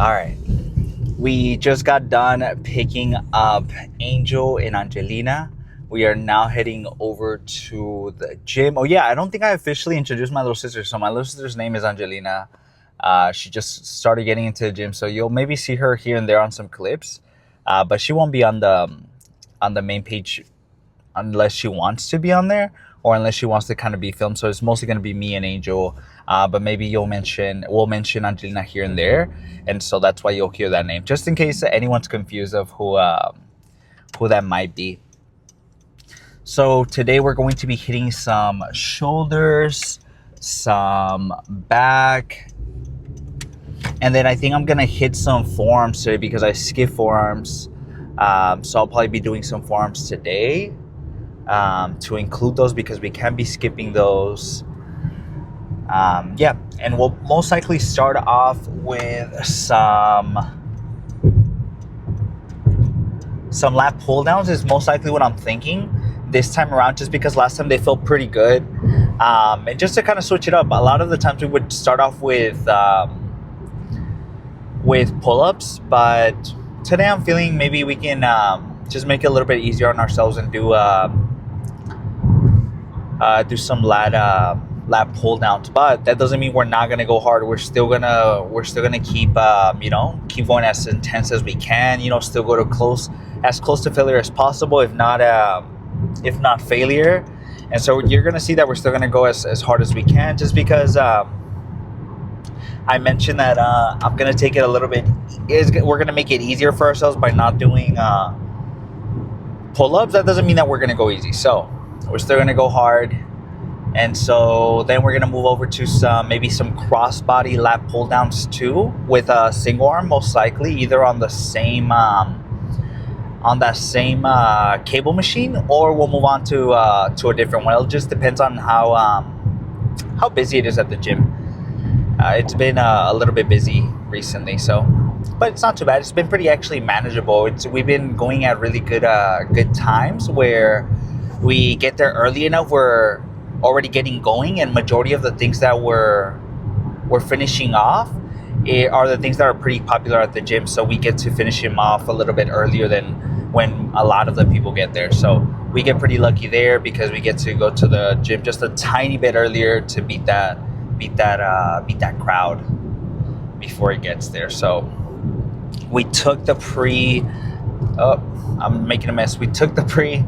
All right. We just got done picking up Angel and Angelina. We are now heading over to the gym. Oh, yeah, I don't think I officially introduced my little sister. So, my little sister's name is Angelina. She just started getting into the gym. So, you'll maybe see her here and there on some clips. But she won't be on the main page unless she wants to be on there or unless she wants to kind of be filmed. So it's mostly going to be me and Angel, but maybe we'll mention Angelina here and there, and so that's why you'll hear that name, just in case anyone's confused of who that might be. So today we're going to be hitting some shoulders, some back, and then I think I'm gonna hit some forearms today because I skipped forearms. So I'll probably be doing some forearms today. To include those because we can be skipping those. Yeah, and we'll most likely start off with some lat pull downs is most likely what I'm thinking this time around, just because last time they felt pretty good. And just to kind of switch it up, a lot of the times we would start off with pull-ups, but today I'm feeling maybe we can just make it a little bit easier on ourselves and do some lat pull downs. But that doesn't mean we're not gonna go hard. We're still gonna keep keep going as intense as we can. Still go to as close to failure as possible, if not failure. And so you're gonna see that we're still gonna go as hard as we can, just because I mentioned that I'm gonna take it a little bit. We're gonna make it easier for ourselves by not doing pull-ups. That doesn't mean that we're gonna go easy. So we're still gonna go hard, and so then we're gonna move over to maybe some crossbody lat pull downs too, with a single arm, most likely either on the same that same cable machine, or we'll move on to a different one. It just depends on how busy it is at the gym. It's been a little bit busy recently, but it's not too bad. It's been pretty actually manageable. We've been going at really good times where we get there early enough. We're already getting going, and majority of the things that we're finishing off are the things that are pretty popular at the gym. So we get to finish them off a little bit earlier than when a lot of the people get there. So we get pretty lucky there because we get to go to the gym just a tiny bit earlier to beat that crowd before it gets there. So we took the pre. Oh, I'm making a mess. We took the pre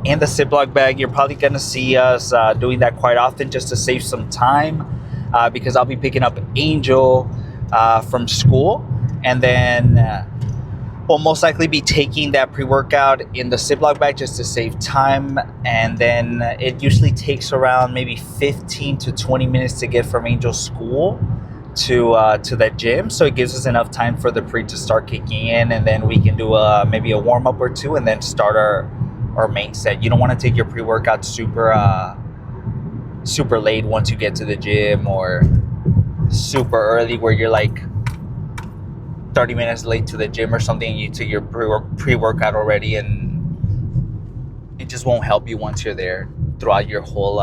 in the Ziploc bag. You're probably going to see us doing that quite often just to save some time, because I'll be picking up Angel from school, and then we'll most likely be taking that pre-workout in the Ziploc bag just to save time. And then it usually takes around maybe 15 to 20 minutes to get from Angel's school to that gym, so it gives us enough time for the pre to start kicking in, and then we can do maybe a warm-up or two and then start our main set. You don't want to take your pre-workout super late once you get to the gym, or super early where you're like 30 minutes late to the gym or something. You took your pre-workout already, and it just won't help you once you're there throughout your whole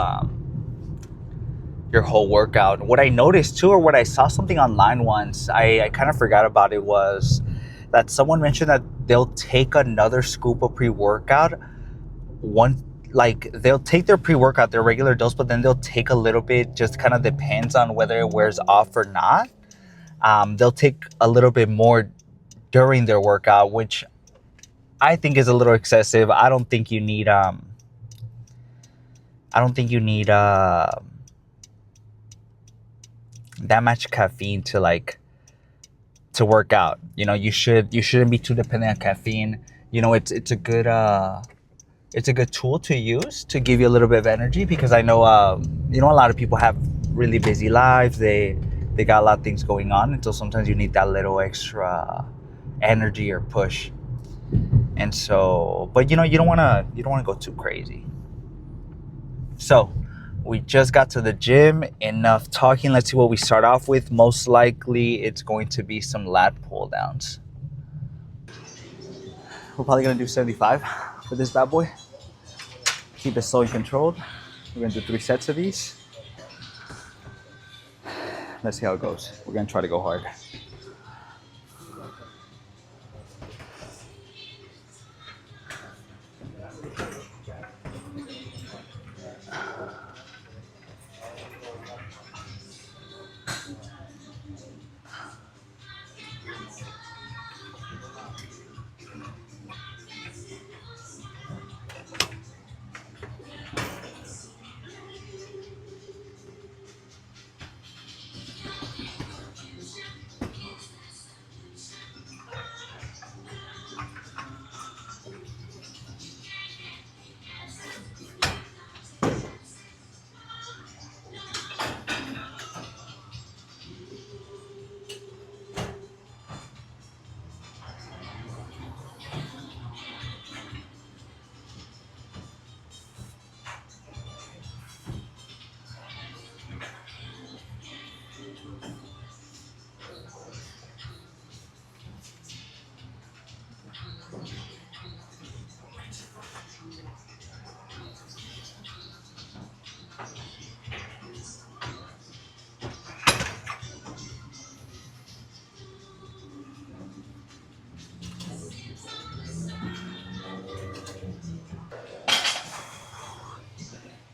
workout. What I noticed too, or what I saw something online once, I kind of forgot about it, was that someone mentioned that they'll take another scoop of pre-workout they'll take their pre-workout, their regular dose, but then they'll take a little bit, just kind of depends on whether it wears off or not. They'll take a little bit more during their workout, which I think is a little excessive. I don't think you need that much caffeine to work out. You shouldn't be too dependent on caffeine. It's a good tool to use to give you a little bit of energy, because I know a lot of people have really busy lives. They got a lot of things going on, and so sometimes you need that little extra energy or push. And so, but you don't want to go too crazy. So we just got to the gym. Enough talking. Let's see what we start off with. Most likely it's going to be some lat pull downs. We're probably gonna do 75 for this bad boy. Keep it slow and controlled. We're gonna do 3 sets of these. Let's see how it goes. We're gonna try to go hard.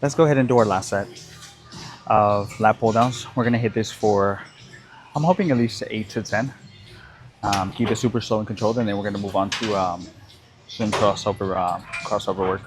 let's go ahead and do our last set of lat pull downs. We're gonna hit this for, I'm hoping at least 8 to 10. Keep it super slow and controlled, and then we're gonna move on to some crossover work.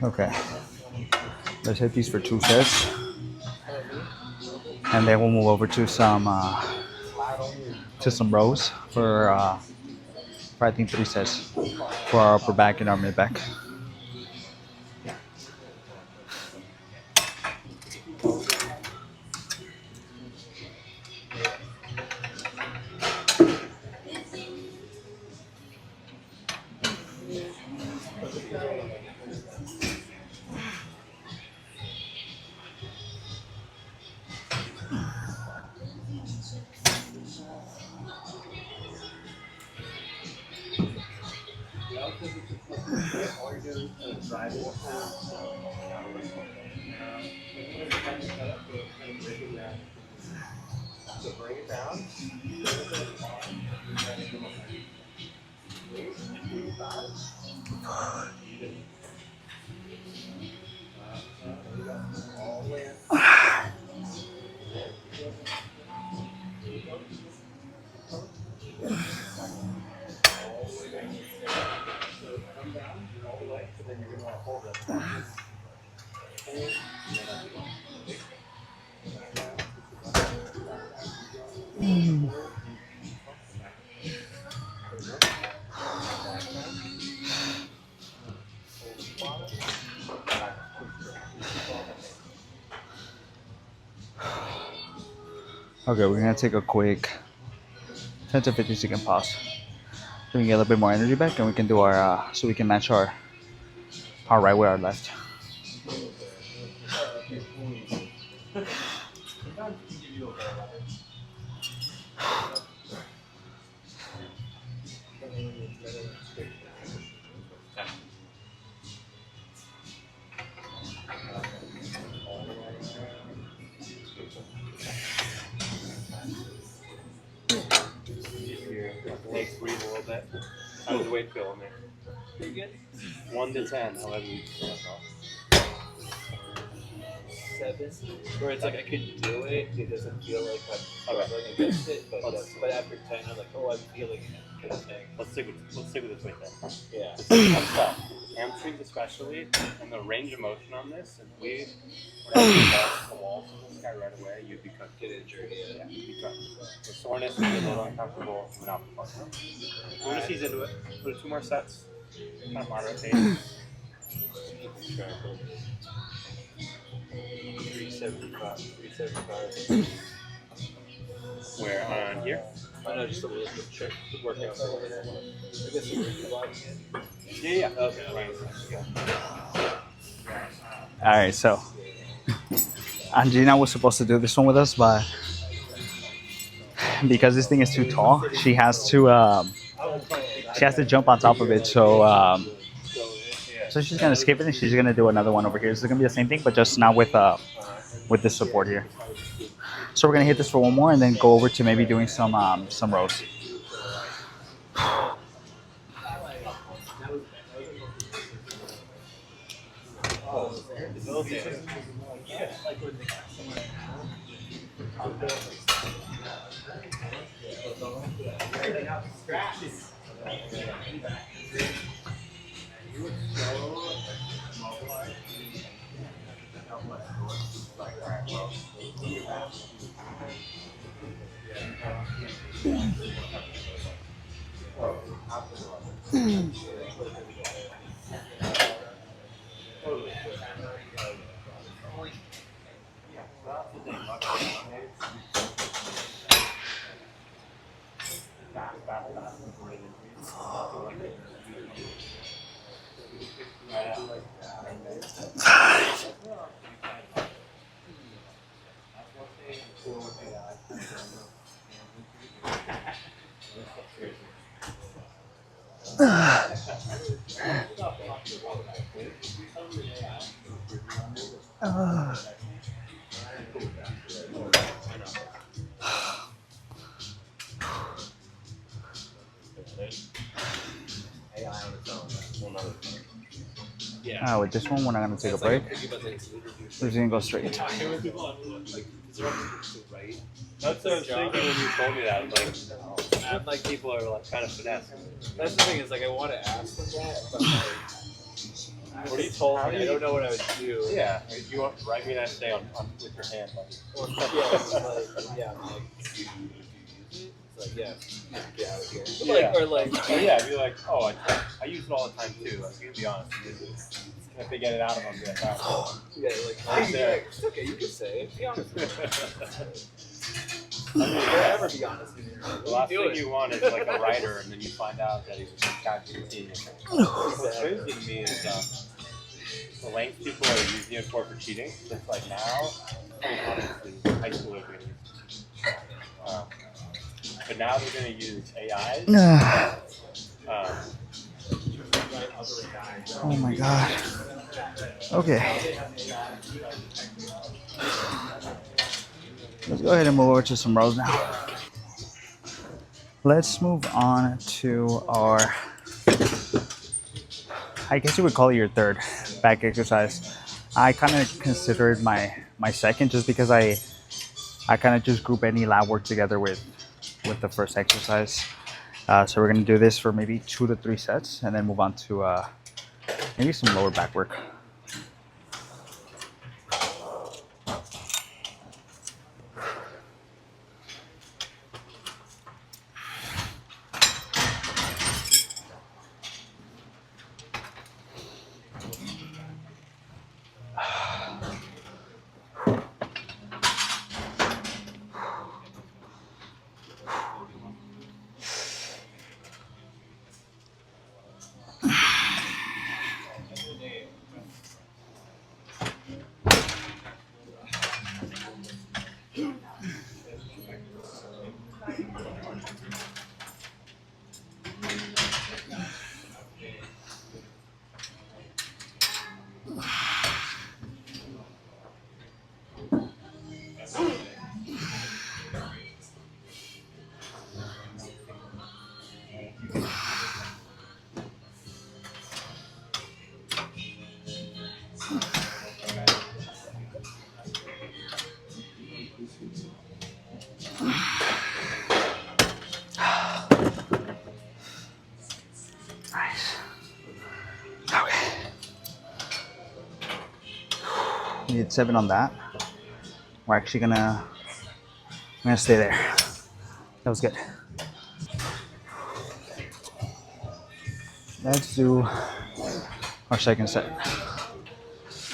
Okay, let's hit these for 2 sets, and then we'll move over to some rows for I think 3 sets for our upper back and our mid back. Okay, we're gonna take a quick 10 to 15 second pause so we can get a little bit more energy back, and we can do our so we can match our right with our left. Take, breathe a little bit. How does the weight feel in there? Pretty good. 1 to 10, however you feel. 7. Where it's like I could do it. It doesn't feel like I'm struggling against it. But after 10, I'm like, oh, I'm feeling it. Kind of thing. Let's stick with this weight then. Yeah. It's tough. Hamstrings especially, and the range of motion on this. If we were to the walls of this guy right away, you'd be cooked. Get injured. Yeah, you'd be cooked. The soreness would be a little uncomfortable. We're not fun. We're just ease into it. We'll do 2 more sets. Kind of moderate pace. 375. 375. Where on here? I know, just a little bit. Sure. Workout. I guess you Yeah. Okay. Right. All right, so Angelina was supposed to do this one with us, but because this thing is too tall, she has to jump on top of it. So she's gonna skip it, and she's gonna do another one over here. This is gonna be the same thing, but just now with this support here. So we're gonna hit this for 1 more, and then go over to maybe doing some rows. With this one, we're not gonna take a break. We're just gonna go straight. That's what I was thinking when you told me that. I was like, I'm like people are like kind of finesse. That's the thing is like I want to ask them that, but like what he told me, I don't know what I would do. Yeah, you want write me an essay on with your hand, like, it's like get out of here. Yeah. Like, or like, yeah, be like, oh, I use it all the time too. Like, to be honest, if they get it out of them, get it out. Yeah, like, it's okay, you can say it. Be honest. I mean, never be honest. The last thing you want is like a writer, and then you find out that he was ChatGPT. What's crazy to me is the lengths people are using it for cheating. It's like now, I mean, obviously, high schoolers are going to use it. But now they're going to use AI. Oh my god. Okay. Let's go ahead and move over to some rows now. Let's move on to our, I guess you would call it your third back exercise. I kind of consider it my second just because I kind of just group any lab work together with the first exercise. So we're going to do this for maybe 2 to 3 sets and then move on to maybe some lower back work. Nice. Okay. We did 7 on that. We're actually I'm gonna stay there. That was good. Let's do our second set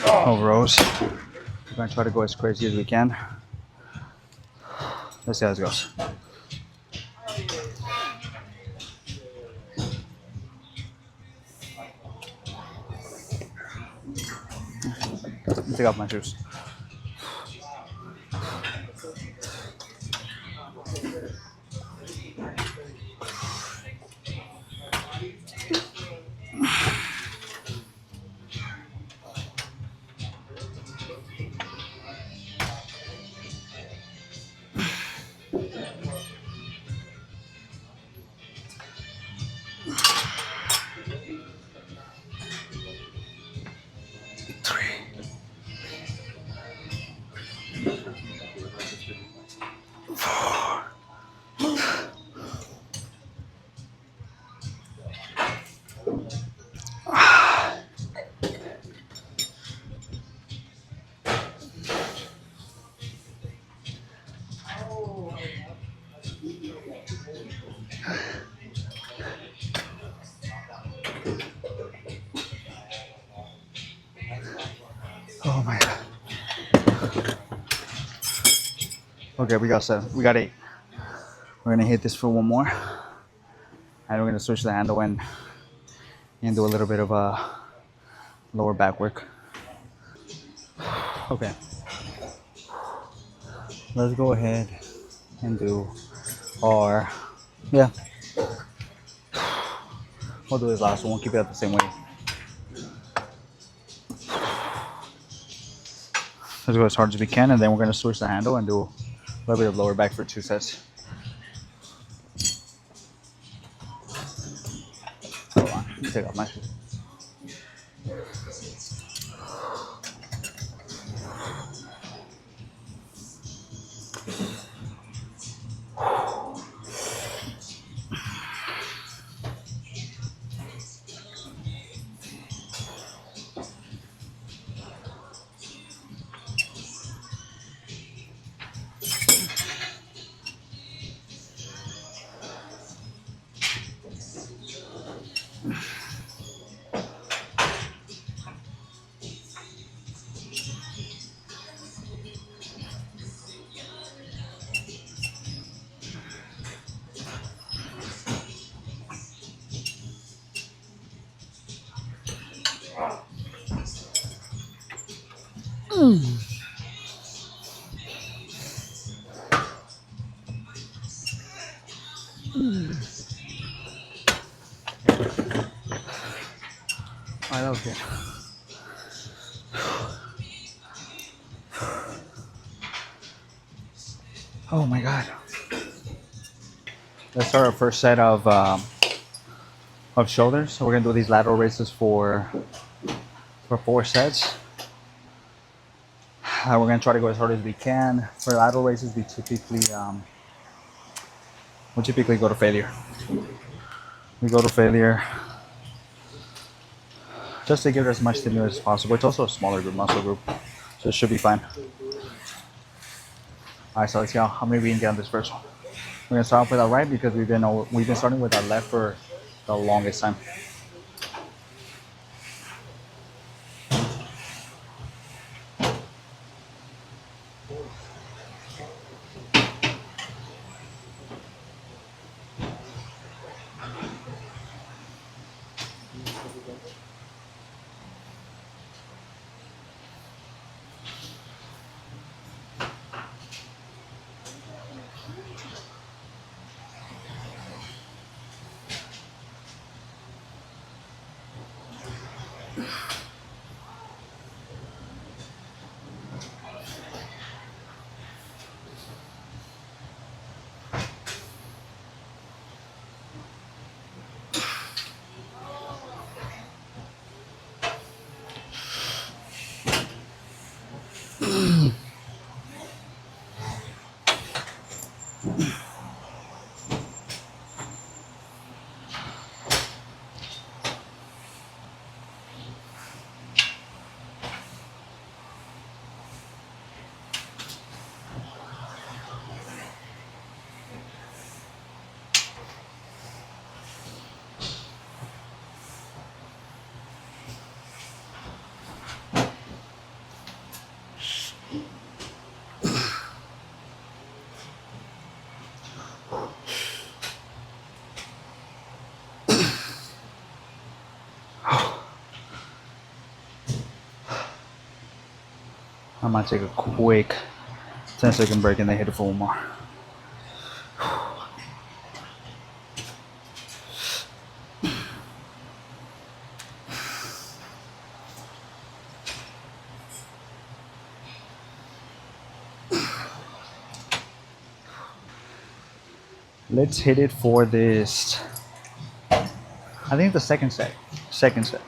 of rows. We're gonna try to go as crazy as we can. Let's see how this goes. Take off my shoes. Okay, we got 7. We got 8. We're gonna hit this for one more, and we're gonna switch the handle and do a little bit of lower back work. Okay, let's go ahead and do our, yeah, we'll do this last one. We'll keep it at the same weight. Let's go as hard as we can, and then we're gonna switch the handle and do a little bit of lower back for 2 sets. Hold on, let me take off my shoes. All right, that was good. Oh my god. Let's start our first set of shoulders. So we're gonna do these lateral raises for 4 sets. We're gonna try to go as hard as we can. For lateral raises, we typically go to failure. We go to failure just to give it as much stimulus as possible. It's also a smaller group, muscle group, so it should be fine. All right, so let's see how many we can get on this first one. We're gonna start off with our right because we've been starting with our left for the longest time. I'm gonna take a quick 10-second break and then hit it for one more. Let's hit it for this. I think the second set. Second set.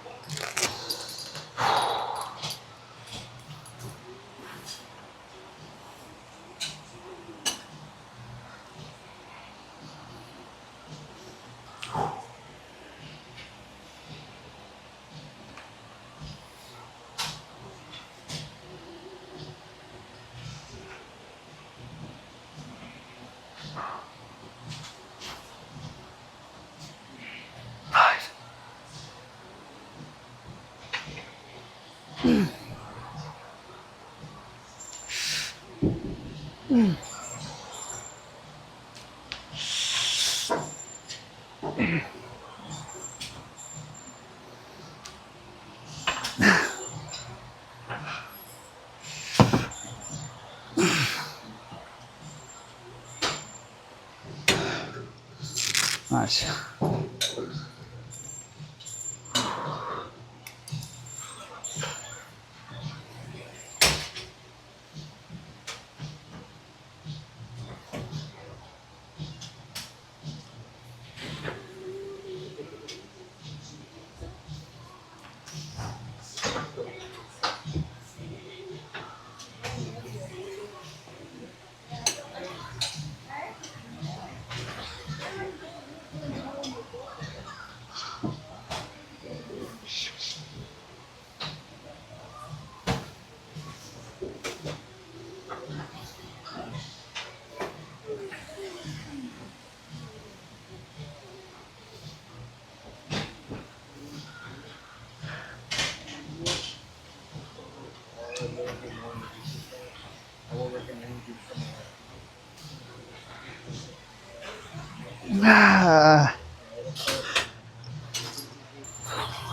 Nice.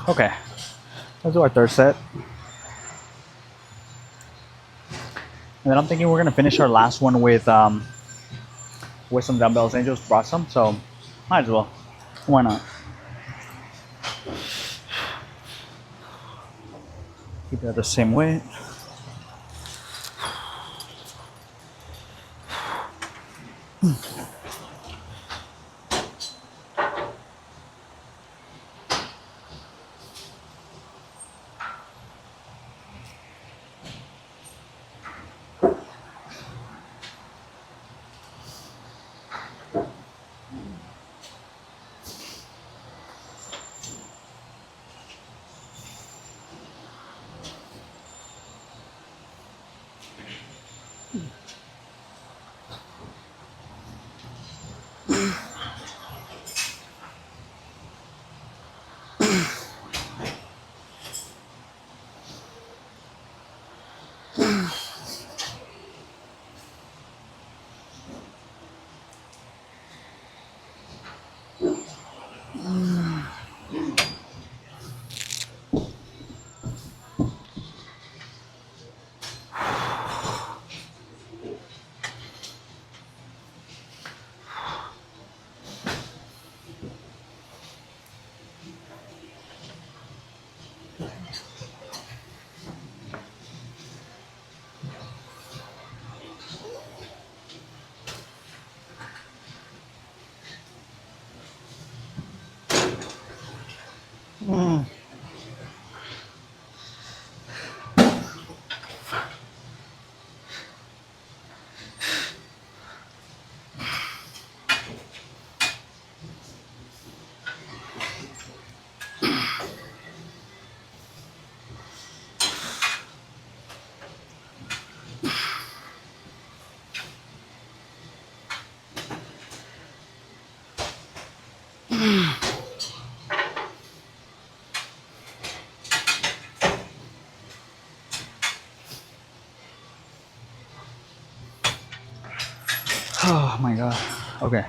Okay, let's do our third set. And then I'm thinking we're gonna finish our last one with some dumbbells. Angels brought some, so might as well. Why not? Keep it at the same weight. Oh my god. Okay.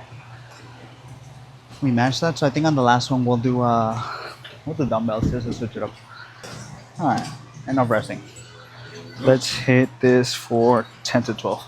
We matched that, so I think on the last one we'll do dumbbells just to switch it up. Alright. Enough resting. Let's hit this for 10 to 12.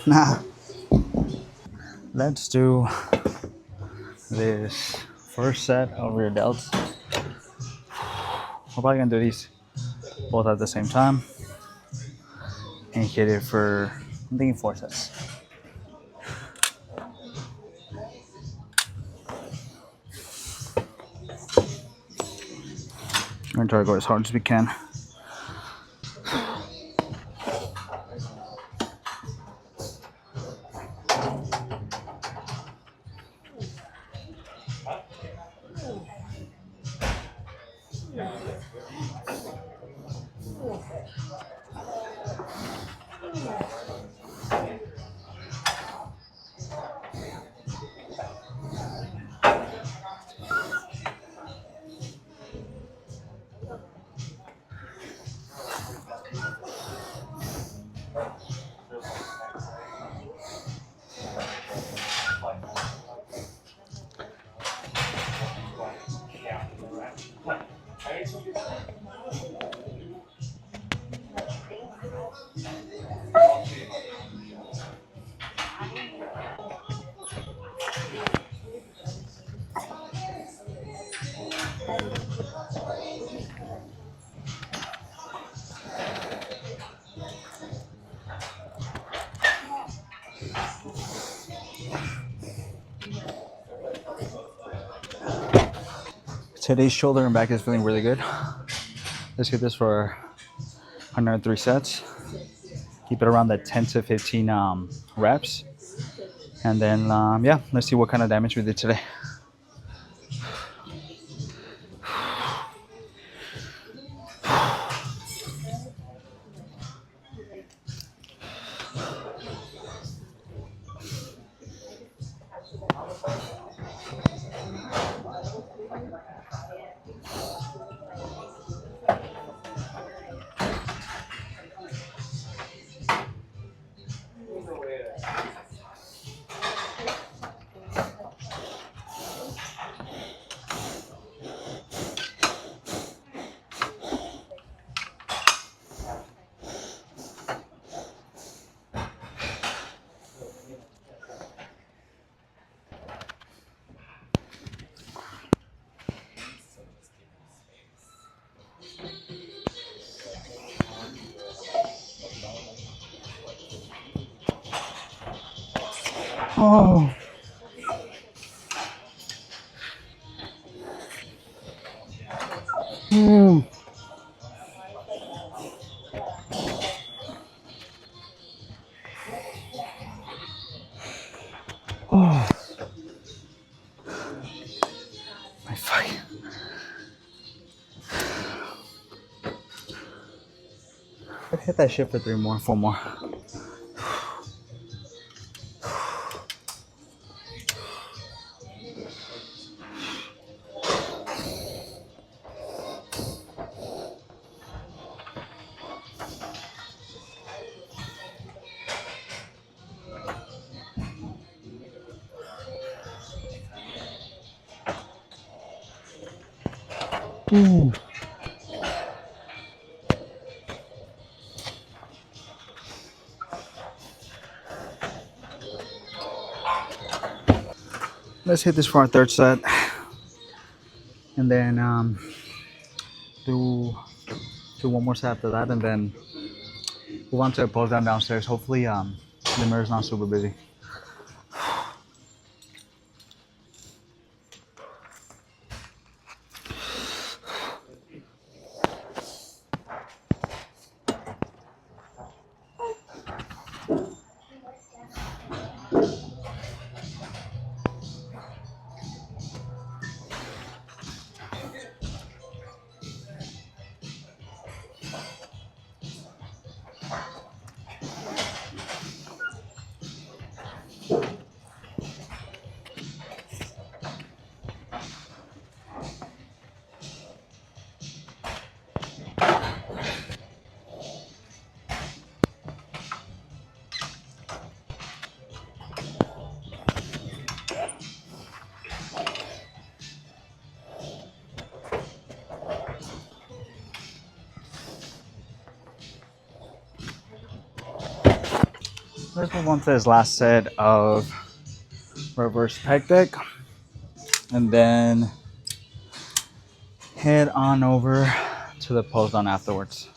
Nah. Let's do this first set of rear delts. We're probably gonna do these both at the same time and hit it for, I'm thinking 4 sets. I'm gonna try to go as hard as we can. Today's shoulder and back is feeling really good. Let's get this for 103 sets. Keep it around the 10 to 15 reps. And then, yeah, let's see what kind of damage we did today. Oh. Mm. Oh. My fight. I'd hit that shit for 3 more, 4 more. Ooh. Let's hit this for our third set. And then do one more set after that, and then move on to a pose down downstairs. Hopefully the mirror's not super busy. Let's move on to this last set of reverse pec deck, and then head on over to the pose down afterwards.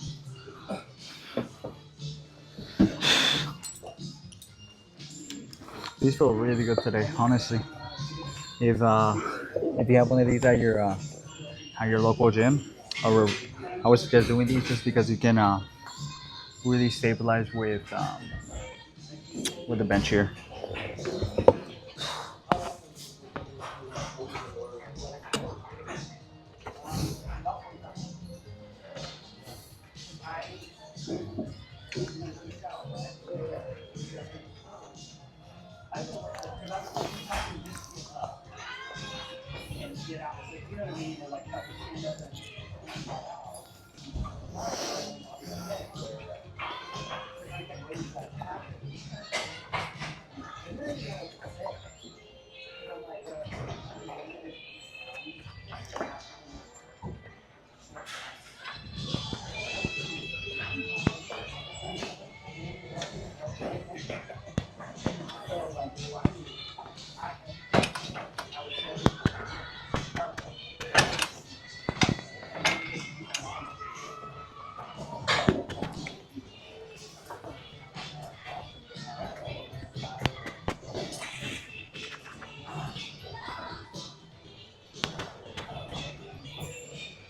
These feel really good today, honestly. If you have one of these at your local gym, I would suggest doing these just because you can really stabilize with the bench here.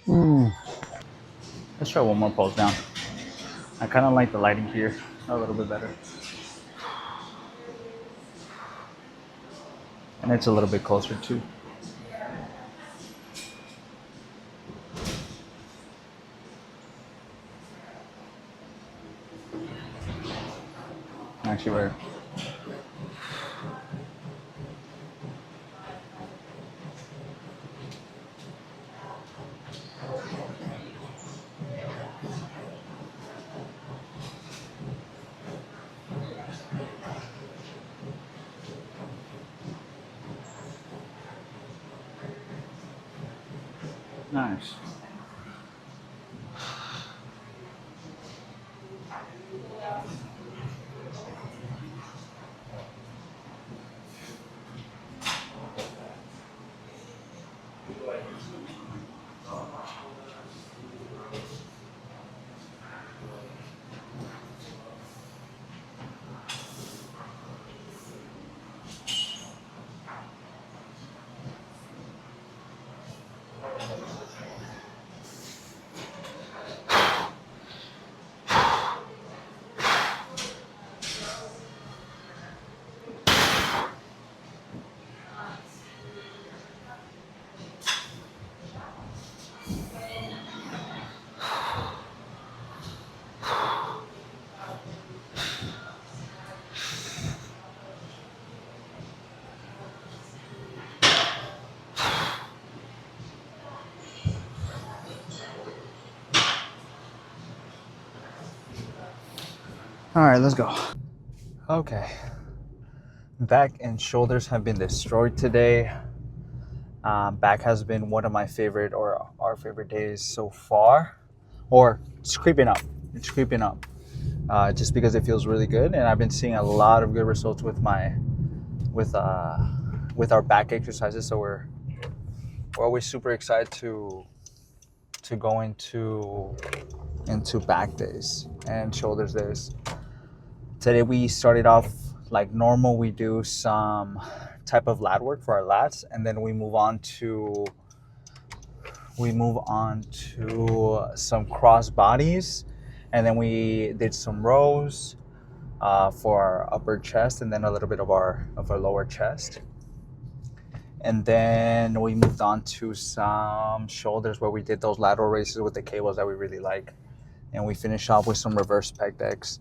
Let's try one more pose down. I kind of like the lighting here a little bit better. And it's a little bit closer too. Actually, we're nice. All right, let's go. Okay. Back and shoulders have been destroyed today. Back has been one of my favorite or our favorite days so far. Or it's creeping up. It's creeping up. Just because it feels really good, and I've been seeing a lot of good results with our back exercises. So we're always super excited to go into back days and shoulders days. Today we started off like normal. We do some type of lat work for our lats, and then we move on to some cross bodies, and then we did some rows for our upper chest, and then a little bit of our lower chest. And then we moved on to some shoulders where we did those lateral raises with the cables that we really like. And we finished off with some reverse pec decks.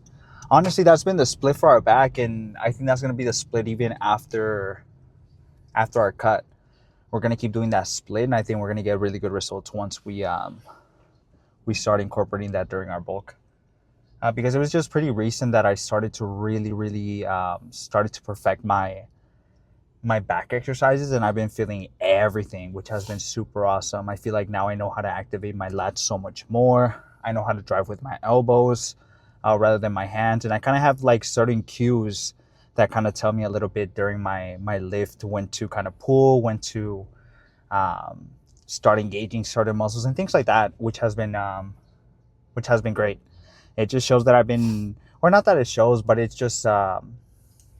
Honestly, that's been the split for our back, and I think that's going to be the split even after our cut. We're going to keep doing that split, and I think we're going to get really good results once we start incorporating that during our bulk. Because it was just pretty recent that I started to really started to perfect my back exercises, and I've been feeling everything, which has been super awesome. I feel like now I know how to activate my lats so much more. I know how to drive with my elbows rather than my hands, and I kind of have like certain cues that kind of tell me a little bit during my lift when to kind of pull, when to start engaging certain muscles and things like that, which has been great. It just shows that I've been, or not that it shows, but it's just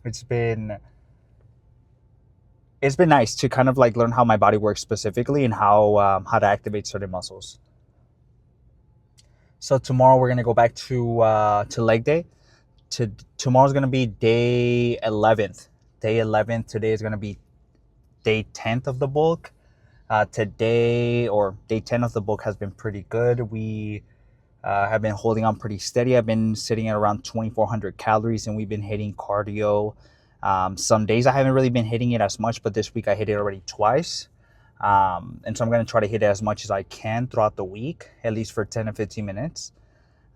it's been nice to kind of like learn how my body works specifically and how to activate certain muscles. So tomorrow we're gonna go back to leg day. Tomorrow's gonna be day 11th. Day 11th. Today is gonna be day 10th of the bulk. Today, or day 10 of the bulk, has been pretty good. We have been holding on pretty steady. I've been sitting at around 2,400 calories, and we've been hitting cardio. Some days I haven't really been hitting it as much, but this week I hit it already twice. And so I'm going to try to hit it as much as I can throughout the week, at least for 10 to 15 minutes.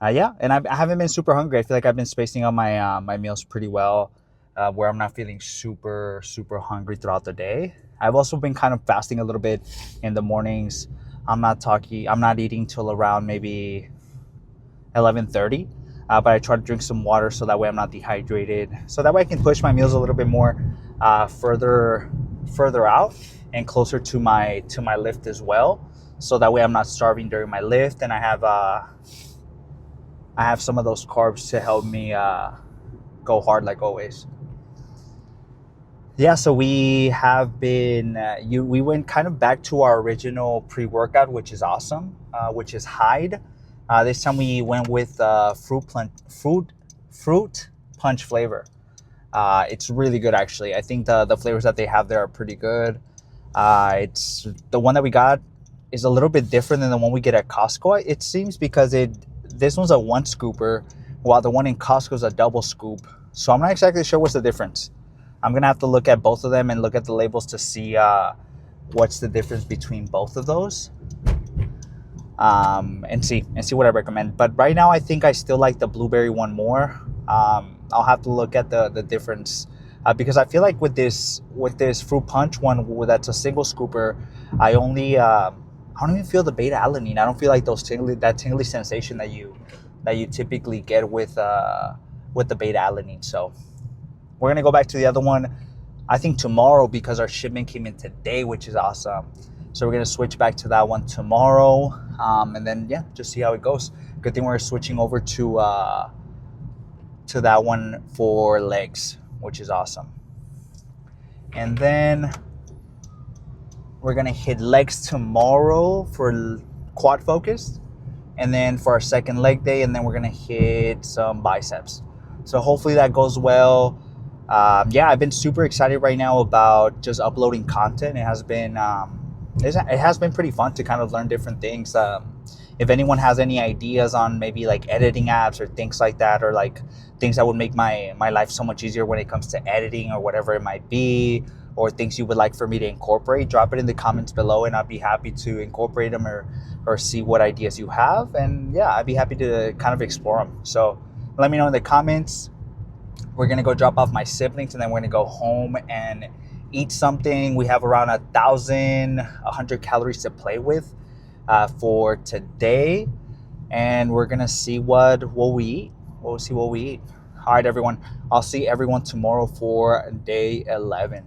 Yeah, and I haven't been super hungry. I feel like I've been spacing out my meals pretty well, where I'm not feeling super hungry throughout the day. I've also been kind of fasting a little bit in the mornings. I'm not eating till around maybe 11:30, but I try to drink some water so that way I'm not dehydrated, so that way I can push my meals a little bit more further out and closer to my lift as well, so that way I'm not starving during my lift, and I have some of those carbs to help me go hard like always. Yeah, so we have been we went kind of back to our original pre-workout, which is awesome, which is Hyde. This time we went with fruit punch flavor. It's really good, actually. I think the flavors that they have there are pretty good. It's the one that we got is a little bit different than the one we get at Costco. It seems because this one's a one scooper, while the one in Costco is a double scoop. So I'm not exactly sure what's the difference. I'm gonna have to look at both of them and look at the labels to see what's the difference between both of those, and see what I recommend. But right now, I think I still like the blueberry one more. I'll have to look at the difference, because I feel like with this fruit punch one that's a single scooper, I only I don't even feel the beta alanine. I don't feel like that tingly sensation that you typically get with the beta alanine. So we're gonna go back to the other one, I think tomorrow, because our shipment came in today, which is awesome. So we're gonna switch back to that one tomorrow, and then yeah, just see how it goes. Good thing we're switching over to that one for legs, which is awesome. And then we're gonna hit legs tomorrow for quad focused, and then for our second leg day, and then we're gonna hit some biceps. So hopefully that goes well. Yeah, I've been super excited right now about just uploading content. It has been pretty fun to kind of learn different things. If anyone has any ideas on maybe like editing apps or things like that, or like things that would make my life so much easier when it comes to editing or whatever it might be, or things you would like for me to incorporate, drop it in the comments below and I'd be happy to incorporate them, or see what ideas you have. And yeah, I'd be happy to kind of explore them. So let me know in the comments. We're gonna go drop off my siblings, and then we're gonna go home and eat something. We have around 1,100 calories to play with for today, and we're gonna see what we eat. We'll see what we eat. All right, everyone. I'll see everyone tomorrow for day 11.